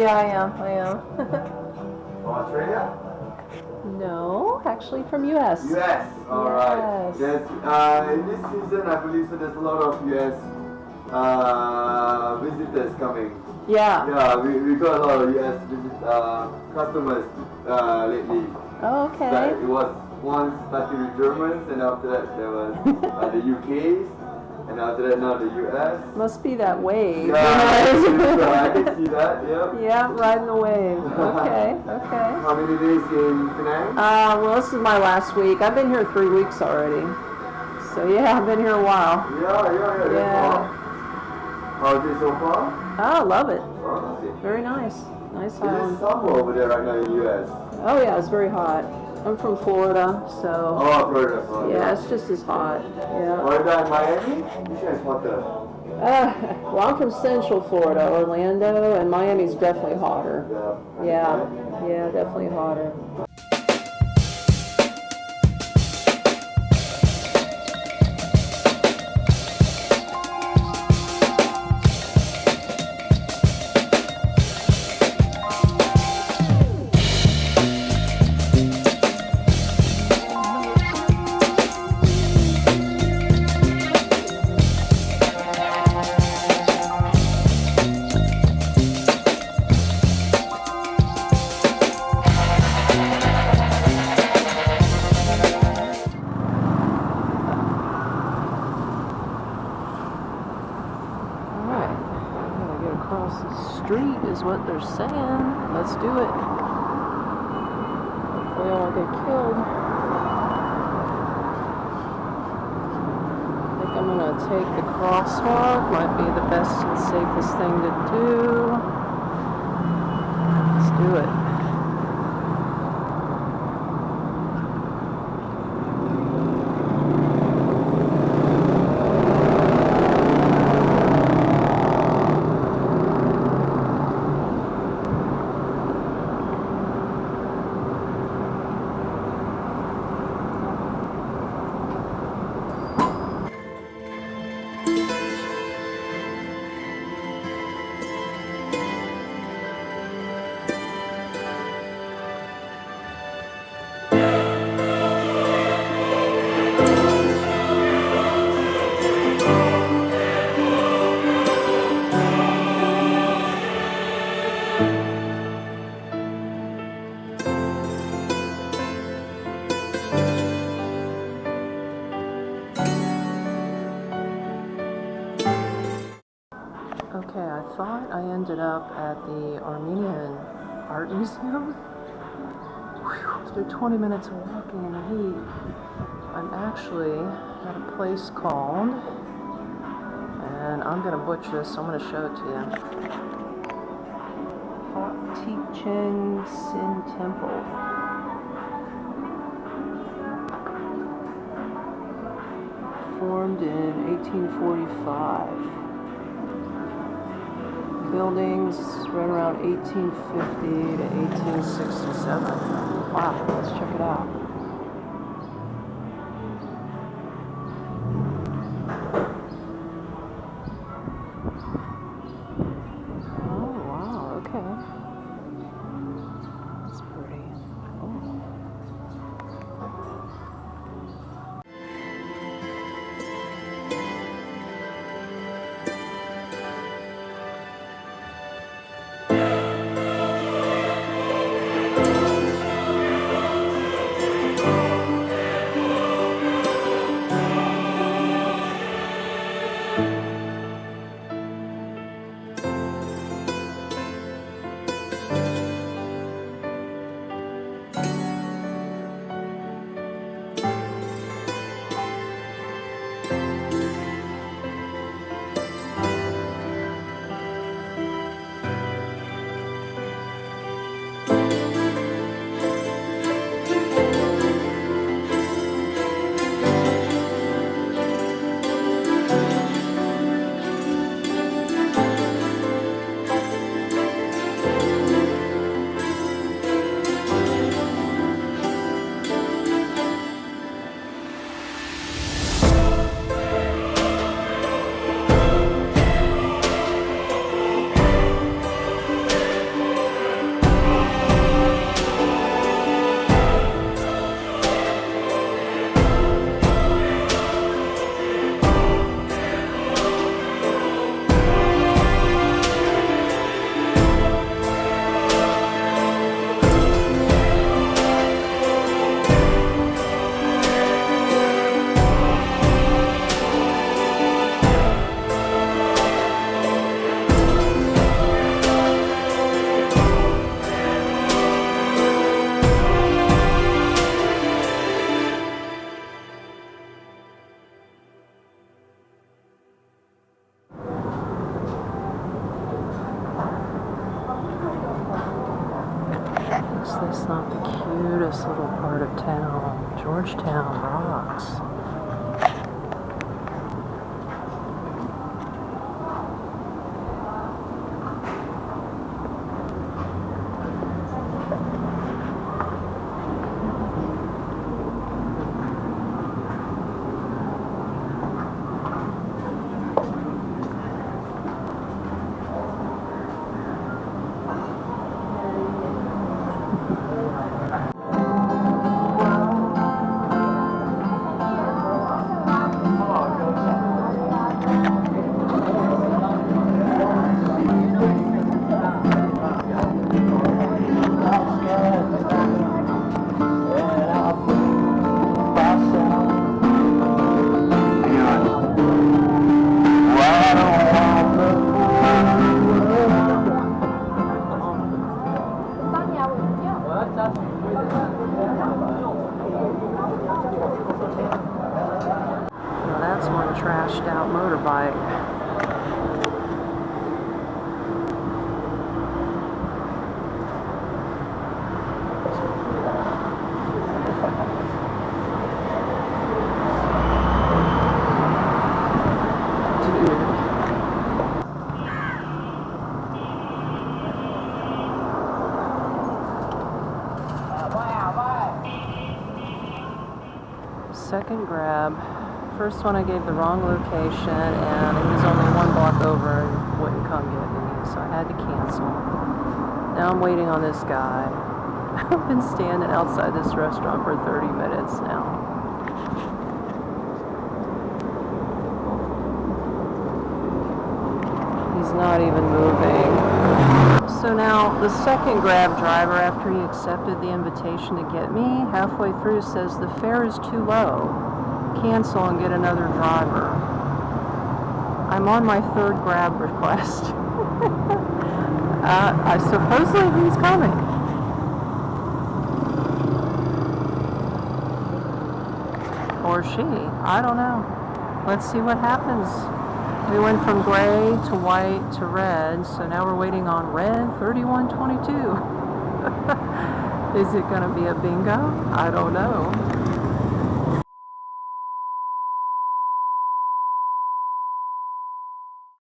Yeah, I am. I am. Australia? No, actually from US. US. All right. Yes. There's in this season, I believe so. There's a lot of US visitors coming. Yeah. Yeah, we got a lot of US customers lately. Oh, okay. It was once starting with Germans, and after that there was the UKs, and after that now the US. Must be that wave. Yeah, I can see that. Yep. Yeah, riding the wave. Okay. Okay. How many days in Penang? Well, this is my last week. I've been here 3 weeks already. So yeah, I've been here a while. Yeah. How's it so far? Oh, I love it. Oh, okay. Very nice. Nice It island. is summer over there right now in the US. Oh yeah, it's very hot. I'm from Florida, so Oh, Florida. yeah, it's just as hot. Yeah. Florida and Miami? Which one is hotter? Well, I'm from Central Florida, Orlando, and Miami's definitely hotter. Yeah, definitely hotter. Across the street is what they're saying. Let's do it. Hopefully I won't get killed. I think I'm gonna take the crosswalk. Might be the best and safest thing to do. Let's do it. Okay, I thought I ended up at the Armenian Art Museum. Whew, after 20 minutes of walking in the heat, I'm actually at a place called, and I'm gonna butcher this, so I'm gonna show it to you. Hot Cheng Sin Temple. Formed in 1845. Buildings right around 1850 to 1867. Wow, let's check it out. Oh, wow, okay. That's pretty. Oh. It's not the cutest little part of town. Georgetown rocks. Now that's one trashed out motorbike. Second grab. First one I gave the wrong location and it was only one block over and wouldn't come get me, so I had to cancel. Now I'm waiting on this guy. I've been standing outside this restaurant for 30 minutes now. He's not even moving. So now the second grab driver, after he accepted the invitation to get me, halfway through says the fare is too low. Cancel and get another driver. I'm on my third grab request. I supposedly he's coming. Or she. I don't know. Let's see what happens. We went from gray to white to red, so now we're waiting on red 3122. Is it going to be a bingo? I don't know.